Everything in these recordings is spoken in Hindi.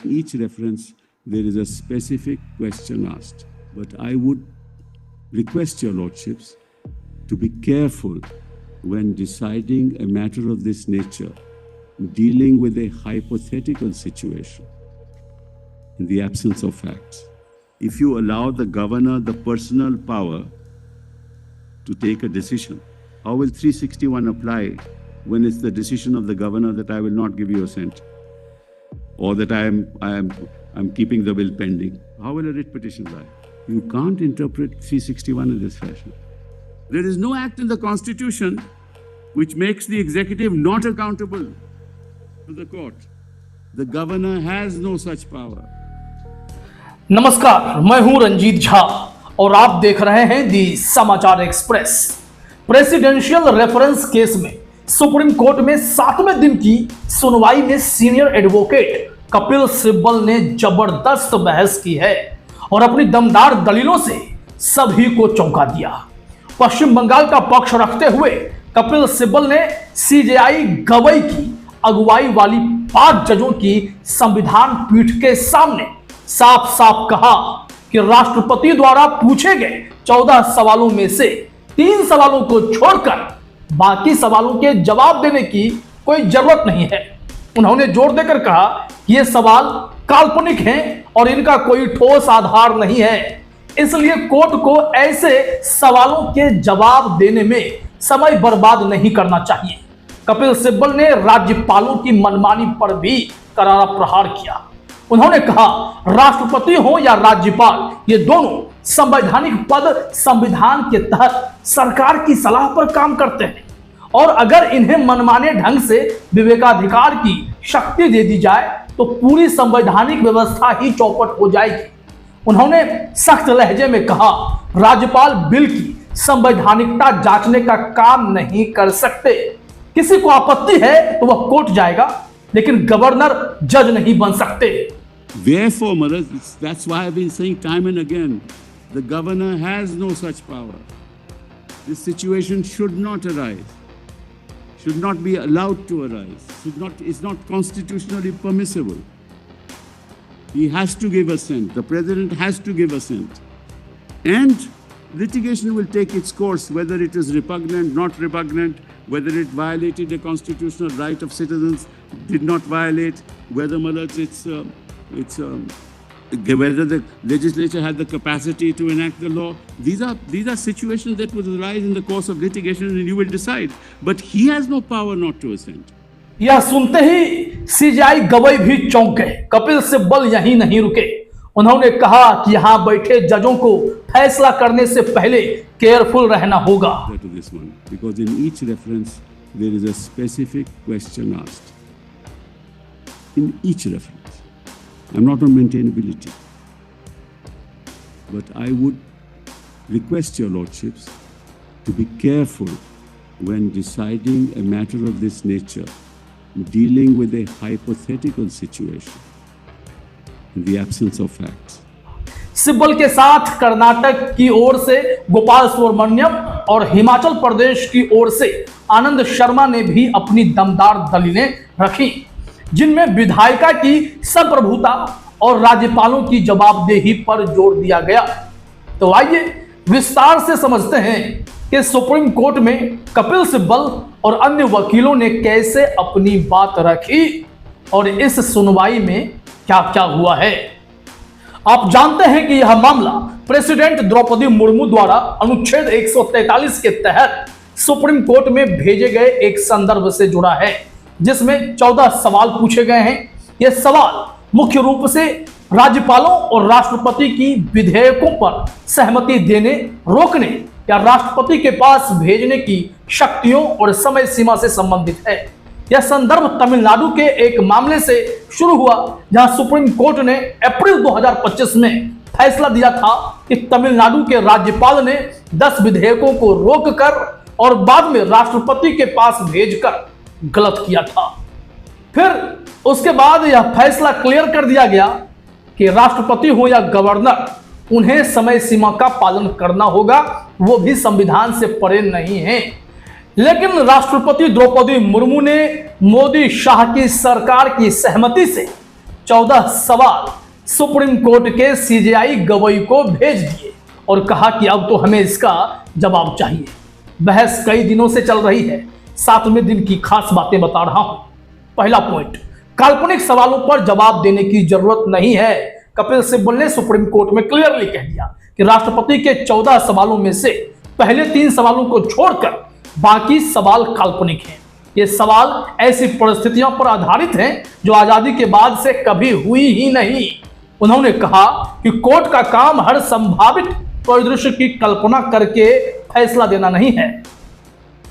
each reference, there is a specific question asked. But I would request your lordships to be careful when deciding a matter of this nature, dealing with a hypothetical situation in the absence of facts. If you allow the governor the personal power to take a decision, how will 361 apply when it's the decision of the governor that I will not give you a cent, or that I'm keeping the bill pending? How will a writ petition lie? You can't interpret 361 in this fashion. There is no act in the Constitution which makes the executive not accountable to the court. The governor has no such power. नमस्कार, मैं हूं रंजीत झा और आप देख रहे हैं दी समाचार एक्सप्रेस। प्रेसिडेंशियल रेफरेंस केस में सुप्रीम कोर्ट में 7वें दिन की सुनवाई में सीनियर एडवोकेट कपिल सिब्बल ने जबरदस्त बहस की है और अपनी दमदार दलीलों से सभी को चौंका दिया। पश्चिम बंगाल का पक्ष रखते हुए कपिल सिब्बल ने सीजेआई गवई की अगुवाई वाली 5 जजों की संविधान पीठ के सामने साफ साफ कहा कि राष्ट्रपति द्वारा पूछे गए 14 सवालों में से 3 सवालों को छोड़कर बाकी सवालों के जवाब देने की कोई जरूरत नहीं है। उन्होंने जोर देकर कहा कि ये सवाल काल्पनिक हैं और इनका कोई ठोस आधार नहीं है, इसलिए कोर्ट को ऐसे सवालों के जवाब देने में समय बर्बाद नहीं करना चाहिए। कपिल सिब्बल ने राज्यपालों की मनमानी पर भी करारा प्रहार किया। उन्होंने कहा, राष्ट्रपति हो या राज्यपाल, ये दोनों संवैधानिक पद संविधान के तहत सरकार की सलाह पर काम करते हैं और अगर इन्हें मनमाने ढंग से विवेकाधिकार की शक्ति दे दी जाए तो पूरी संवैधानिक व्यवस्था ही चौपट हो जाएगी। उन्होंने सख्त लहजे में कहा, राज्यपाल बिल की संवैधानिकता जांचने का काम नहीं कर सकते। किसी को आपत्ति है तो वह कोर्ट जाएगा, लेकिन गवर्नर जज नहीं बन सकते। Therefore, mother, that's why I've been saying time and again, the governor has no such power. This situation should not arise, should not be allowed to arise, it's not constitutionally permissible. He has to give assent. The president has to give assent. And litigation will take its course, whether it is repugnant, not repugnant, whether it violated the constitutional right of citizens, did not violate, whether whether the legislature had the capacity to enact the law. These are situations that would arise in the course of litigation and you will decide. But he has no power not to assent. यह सुनते ही सीजेआई गवई भी चौंक गए। कपिल सिब्बल यहीं नहीं रुके। उन्होंने कहा कि यहां बैठे जजों को फैसला करने से पहले केयरफुल रहना होगा। Because in each reference there is a specific question asked. In each reference. I'm not on maintainability. But I would request your lordships to be careful when deciding a matter of this nature, dealing with a hypothetical situation in the absence of facts. Sibal के साथ कर्नाटक की ओर से गोपाल सुब्रमण्यम और हिमाचल प्रदेश की ओर से आनंद शर्मा ने भी अपनी दमदार दलीलें रखी, जिनमें विधायिका की संप्रभुता और राज्यपालों की जवाबदेही पर जोर दिया गया। तो आइए विस्तार से समझते हैं कि सुप्रीम कोर्ट में कपिल सिब्बल और अन्य वकीलों ने कैसे अपनी बात रखी और इस सुनवाई में क्या क्या हुआ है। आप जानते हैं कि यह मामला प्रेसिडेंट द्रौपदी मुर्मू द्वारा अनुच्छेद 143 के तहत सुप्रीम कोर्ट में भेजे गए एक संदर्भ से जुड़ा है, जिसमें 14 सवाल पूछे गए हैं। ये सवाल मुख्य रूप से राज्यपालों और राष्ट्रपति की विधेयकों पर सहमति देने, रोकने या राष्ट्रपति के पास भेजने की शक्तियों और समय सीमा से संबंधित है। यह संदर्भ तमिलनाडु के एक मामले से शुरू हुआ, जहां सुप्रीम कोर्ट ने अप्रैल 2025 में फैसला दिया था कि तमिलनाडु के राज्यपाल ने 10 विधेयकों को रोककर और बाद में राष्ट्रपति के पास भेजकर गलत किया था। फिर उसके बाद यह फैसला क्लियर कर दिया गया कि राष्ट्रपति हो या गवर्नर, उन्हें समय सीमा का पालन करना होगा, वो भी संविधान से परे नहीं है। लेकिन राष्ट्रपति द्रौपदी मुर्मू ने मोदी शाह की सरकार की सहमति से 14 सवाल सुप्रीम कोर्ट के सीजेआई गवई को भेज दिए और कहा कि अब तो हमें इसका जवाब चाहिए। बहस कई दिनों से चल रही है। 7वें दिन की खास बातें बता रहा हूं। पहला पॉइंट, काल्पनिक सवालों पर जवाब देने की जरूरत नहीं है। कपिल सिब्बल ने सुप्रीम कोर्ट में क्लियरली कह दिया कि राष्ट्रपति के 14 सवालों में से पहले 3 सवालों को छोड़कर बाकी सवाल काल्पनिक हैं। ये सवाल ऐसी परिस्थितियों पर आधारित हैं जो आजादी के बाद से कभी हुई ही नहीं। उन्होंने कहा कि कोर्ट का काम हर संभावित परिदृश्य की कल्पना करके फैसला देना नहीं है।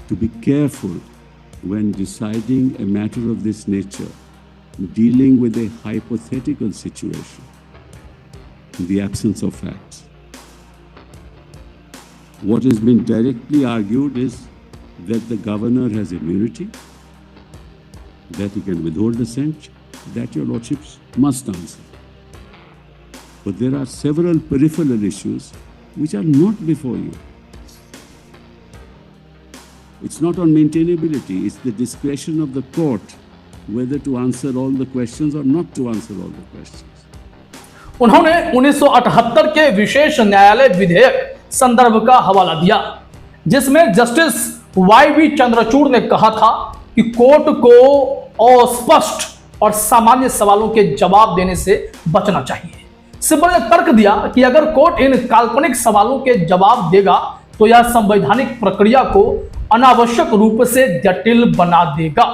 To be careful when deciding a matter of this nature, dealing with a hypothetical situation in the absence of facts. What has been directly argued is that the governor has immunity, that he can withhold assent, that your lordships must answer. But there are several peripheral issues which are not before you. It's not on maintainability, it's the discretion of the court whether to answer all the questions or not to answer all the questions. उन्होंने 1978 के विशेष न्यायालय विधेयक संदर्भ का हवाला दिया, जिसमें जस्टिस वाई.वी. चंद्रचूड़ ने कहा था कि कोर्ट को अस्पष्ट और सामान्य सवालों के जवाब देने से बचना चाहिए। सिब्बल ने तर्क दिया कि अगर कोर्ट इन काल्पनिक सवालों के जवाब देगा तो यह संवैधानिक प्रक्रिया को अनावश्यक रूप से जटिल बना देगा।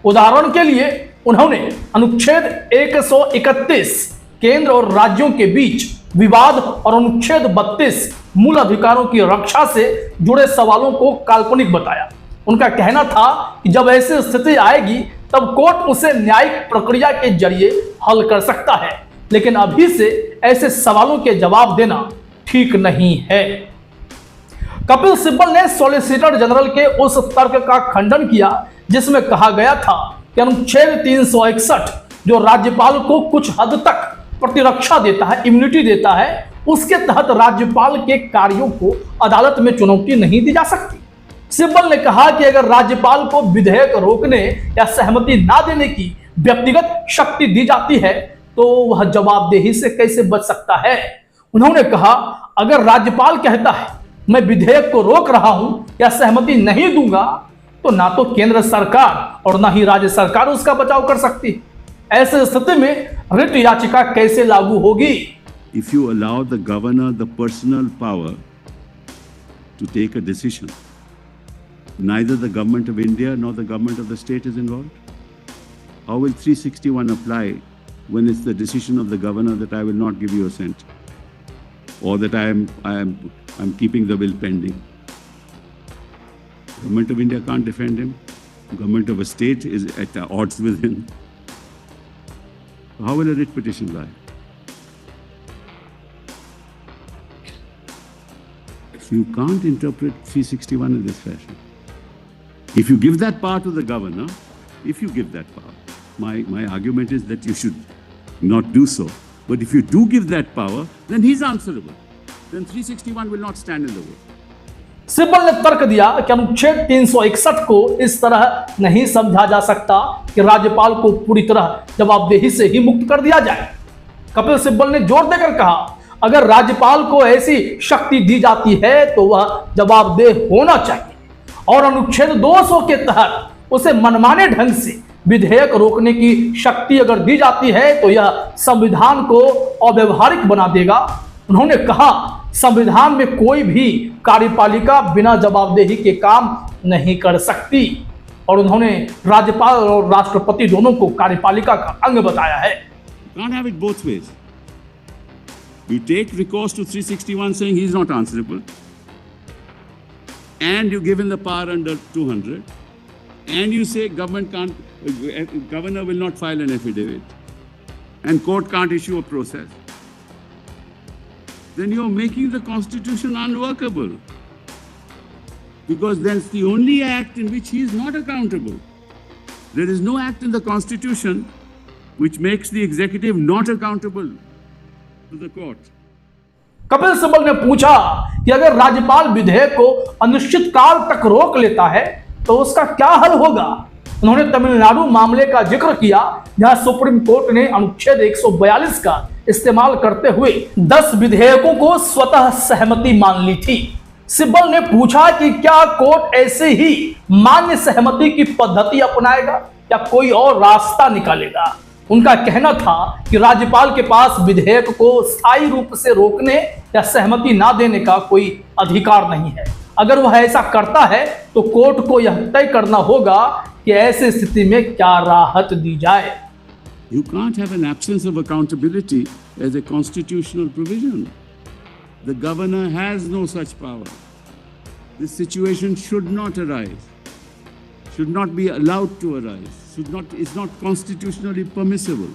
उदाहरण के लिए उन्होंने अनुच्छेद 131 केंद्र और राज्यों के बीच विवाद और अनुच्छेद 32 मूल अधिकारों की रक्षा से जुड़े सवालों को काल्पनिक बताया। उनका कहना था कि जब ऐसी स्थिति आएगी तब कोर्ट उसे न्यायिक प्रक्रिया के जरिए हल कर सकता है, लेकिन अभी से ऐसे सवालों के जवाब देना ठीक नहीं है। कपिल सिब्बल ने सॉलिसिटर जनरल के उस तर्क का खंडन किया जिसमें कहा गया था कि अनुच्छेद 361 जो राज्यपाल को कुछ हद तक प्रतिरक्षा देता है, इम्यूनिटी देता है, उसके तहत राज्यपाल के कार्यों को अदालत में चुनौती नहीं दी जा सकती। सिब्बल ने कहा कि अगर राज्यपाल को विधेयक रोकने या सहमति ना देने की व्यक्तिगत शक्ति दी जाती है तो वह जवाबदेही से कैसे बच सकता है। उन्होंने कहा अगर राज्यपाल कहता है मैं विधेयक को रोक रहा हूं या सहमति नहीं दूंगा तो ना तो केंद्र सरकार और ना ही राज्य सरकार उसका बचाव कर सकती। ऐसे स्थिति में रिट याचिका कैसे लागू होगी? If you allow the governor the personal power to take a decision, neither the government of India nor the government of the state is involved. How will 361 apply when it's the decision of the governor that I will not give you assent, or that I'm keeping the bill pending? Government of India can't defend him. Government of a state is at odds with him. How will a writ petition lie? You can't interpret 361 in this fashion. If you give that power to the governor, my argument is that you should not do so. But if you do give that power, then he's answerable. Then 361 will not stand in the way. Sibal ने तर्क दिया कि अनुच्छेद 361 को इस तरह नहीं समझा जा सकता कि राज्यपाल को पूरी तरह जवाबदेही से ही मुक्त कर दिया जाए। कपिल सिब्बल ने जोर देकर कहा अगर राज्यपाल को ऐसी शक्ति दी जाती है तो वह जवाबदेह होना चाहिए और अनुच्छेद 200 के तहत उसे मनमाने ढंग से विधेयक रोकने की शक्ति अगर दी जाती है तो यह संविधान को अव्यवहारिक बना देगा। उन्होंने कहा संविधान में कोई भी कार्यपालिका बिना जवाबदेही के काम नहीं कर सकती और उन्होंने राज्यपाल और राष्ट्रपति दोनों को कार्यपालिका का अंग बताया है। Can't have it both ways. You take recourse to 361 saying he's not answerable, and you give him the power under 200, and you say governor will not file an affidavit, and court can't issue a process. Then you're making the Constitution unworkable. Because that's the only act in which he is not accountable. There is no act in the Constitution which makes the executive not accountable to the court. Kapil Sibal ने पूछा कि अगर राज्यपाल विधेयक को अनिश्चित काल तक रोक लेता है तो उसका क्या हल होगा। उन्होंने तमिलनाडु मामले का जिक्र किया, जहां सुप्रीम कोर्ट ने अनुच्छेद 142 का इस्तेमाल करते हुए 10 विधेयकों को स्वतः सहमति मान ली थी। सिब्बल ने पूछा कि क्या कोर्ट ऐसे ही मान्य सहमति की पद्धति अपनाएगा या कोई और रास्ता निकालेगा। उनका कहना था कि राज्यपाल के पास विधेयक को स्थायी रूप से रोकने या सहमति ना देने का कोई अधिकार नहीं है। अगर वह ऐसा करता है तो कोर्ट को यह तय करना होगा कि ऐसी स्थिति में क्या राहत दी जाए। You can't have an absence of accountability as a constitutional provision. The governor has no such power. This situation should not arise, should not be allowed to arise, is not constitutionally permissible.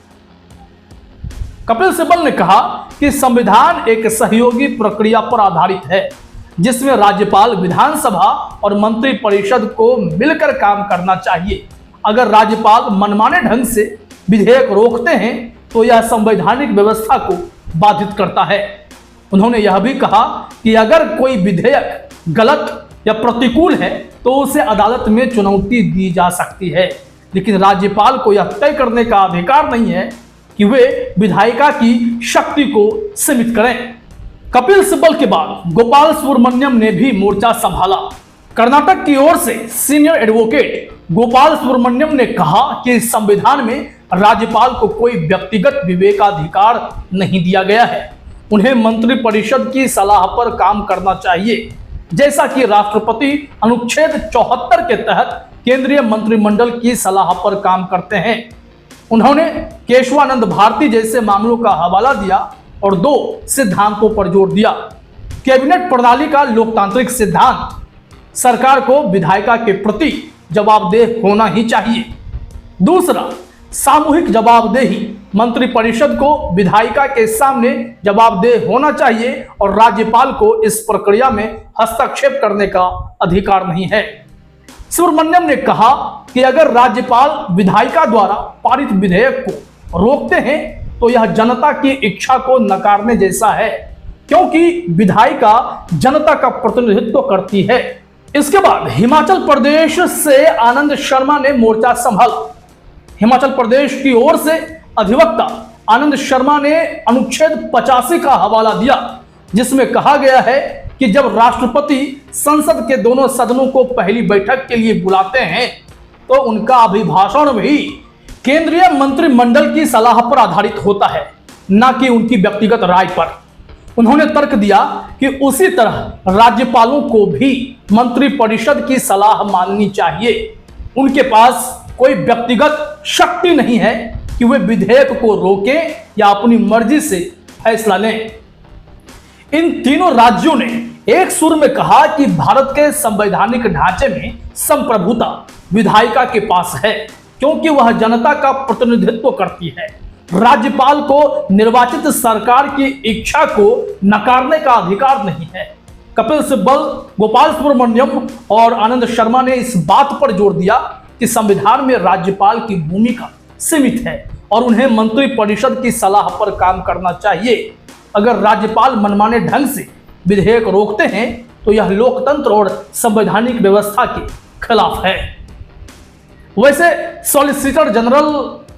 Kapil Sibal ने कहा कि संविधान एक सहयोगी प्रक्रिया पर आधारित है, जिसमें राज्यपाल, विधानसभा और मंत्रिपरिषद को मिलकर काम करना चाहिए। अगर राज्यपाल मनमाने ढंग से विधेयक रोकते हैं तो यह संवैधानिक व्यवस्था को बाधित करता है। उन्होंने यह भी कहा कि अगर कोई विधेयक गलत या प्रतिकूल है तो उसे अदालत में चुनौती दी जा सकती है, लेकिन राज्यपाल को यह तय करने का अधिकार नहीं है कि वे विधायिका की शक्ति को सीमित करें। कपिल सिब्बल के बाद गोपाल सुब्रमण्यम ने भी मोर्चा संभाला। कर्नाटक की ओर से सीनियर एडवोकेट गोपाल सुब्रमण्यम ने कहा कि संविधान में राज्यपाल को कोई व्यक्तिगत विवेकाधिकार नहीं दिया गया है। उन्हें मंत्रिपरिषद की सलाह पर काम करना चाहिए, जैसा कि राष्ट्रपति अनुच्छेद 74 के तहत केंद्रीय मंत्रिमंडल की सलाह पर काम करते हैं। उन्होंने केशवानंद भारती जैसे मामलों का हवाला दिया और 2 सिद्धांतों पर जोर दिया। कैबिनेट प्रणाली का लोकतांत्रिक सिद्धांत, सरकार को विधायिका के प्रति जवाबदेह होना ही चाहिए। दूसरा, सामूहिक जवाबदेही, मंत्रिपरिषद को विधायिका के सामने जवाबदेह होना चाहिए और राज्यपाल को इस प्रक्रिया में हस्तक्षेप करने का अधिकार नहीं है। सुब्रमण्यम ने कहा कि अगर राज्यपाल विधायिका द्वारा पारित विधेयक को रोकते हैं तो यह जनता की इच्छा को नकारने जैसा है, क्योंकि विधायिका जनता का प्रतिनिधित्व करती है। इसके बाद हिमाचल प्रदेश से आनंद शर्मा ने मोर्चा संभाला। हिमाचल प्रदेश की ओर से अधिवक्ता आनंद शर्मा ने अनुच्छेद 85 का हवाला दिया, जिसमें कहा गया है कि जब राष्ट्रपति संसद के दोनों सदनों को पहली बैठक के लिए बुलाते हैं तो उनका अभिभाषण भी केंद्रीय मंत्रिमंडल की सलाह पर आधारित होता है, न कि उनकी व्यक्तिगत राय पर। उन्होंने तर्क दिया कि उसी तरह राज्यपालों को भी मंत्रिपरिषद की सलाह माननी चाहिए। उनके पास कोई व्यक्तिगत शक्ति नहीं है कि वे विधेयक को रोकें या अपनी मर्जी से फैसला लें। इन तीनों राज्यों ने एक सुर में कहा कि भारत के संवैधानिक ढांचे में संप्रभुता विधायिका के पास है, क्योंकि वह जनता का प्रतिनिधित्व करती है। राज्यपाल को निर्वाचित सरकार की इच्छा को नकारने का अधिकार नहीं है। कपिल सिब्बल, गोपाल सुब्रमण्यम और आनंद शर्मा ने इस बात पर जोर दिया कि संविधान में राज्यपाल की भूमिका सीमित है और उन्हें मंत्रिपरिषद की सलाह पर काम करना चाहिए। अगर राज्यपाल मनमाने ढंग से विधेयक रोकते हैं तो यह लोकतंत्र और संवैधानिक व्यवस्था के खिलाफ है। वैसे सॉलिसिटर जनरल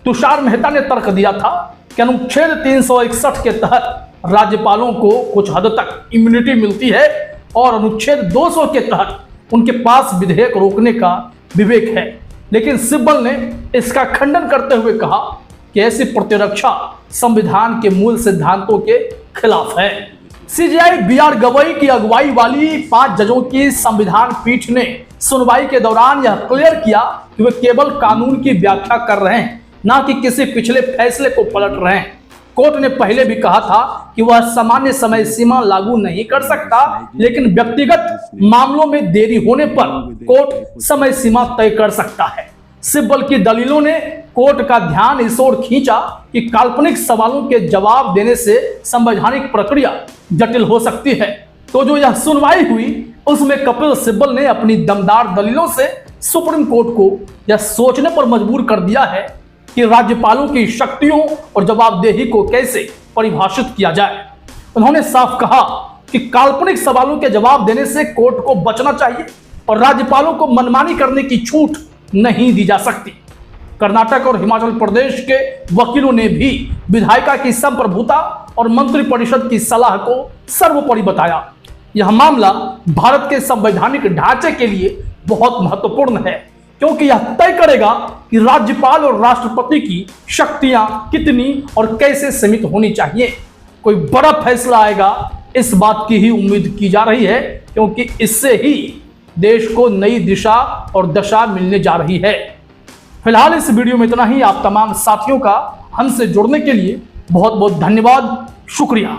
तुषार मेहता ने तर्क दिया था कि अनुच्छेद 361 के तहत राज्यपालों को कुछ हद तक इम्यूनिटी मिलती है और अनुच्छेद 200 के तहत उनके पास विधेयक रोकने का विवेक है। लेकिन सिब्बल ने इसका खंडन करते हुए कहा कि ऐसी प्रतिरक्षा संविधान के मूल सिद्धांतों के खिलाफ है। सीजेआई बीआर गवई की अगुवाई वाली 5 जजों की संविधान पीठ ने सुनवाई के दौरान यह क्लियर किया कि वे केवल कानून की व्याख्या कर रहे हैं, ना कि किसी पिछले फैसले को पलट रहे हैं। कोर्ट ने पहले भी कहा था कि वह सामान्य समय सीमा लागू नहीं कर सकता, लेकिन व्यक्तिगत मामलों में देरी होने पर कोर्ट समय सीमा तय कर सकता है। सिब्बल की दलीलों ने कोर्ट का ध्यान इस ओर खींचा कि काल्पनिक सवालों के जवाब देने से संवैधानिक प्रक्रिया जटिल हो सकती है। तो जो यह सुनवाई हुई उसमें कपिल सिब्बल ने अपनी दमदार दलीलों से सुप्रीम कोर्ट को यह सोचने पर मजबूर कर दिया है कि राज्यपालों की शक्तियों और जवाबदेही को कैसे परिभाषित किया जाए। उन्होंने साफ कहा कि काल्पनिक सवालों के जवाब देने से कोर्ट को बचना चाहिए और राज्यपालों को मनमानी करने की छूट नहीं दी जा सकती। कर्नाटक और हिमाचल प्रदेश के वकीलों ने भी विधायिका की संप्रभुता और मंत्रिपरिषद की सलाह को सर्वोपरि बताया। यह मामला भारत के संवैधानिक ढांचे के लिए बहुत महत्वपूर्ण है, क्योंकि यह तय करेगा कि राज्यपाल और राष्ट्रपति की शक्तियां कितनी और कैसे सीमित होनी चाहिए। कोई बड़ा फैसला आएगा, इस बात की ही उम्मीद की जा रही है, क्योंकि इससे ही देश को नई दिशा और दशा मिलने जा रही है। फिलहाल इस वीडियो में इतना ही। आप तमाम साथियों का हमसे जुड़ने के लिए बहुत बहुत धन्यवाद, शुक्रिया।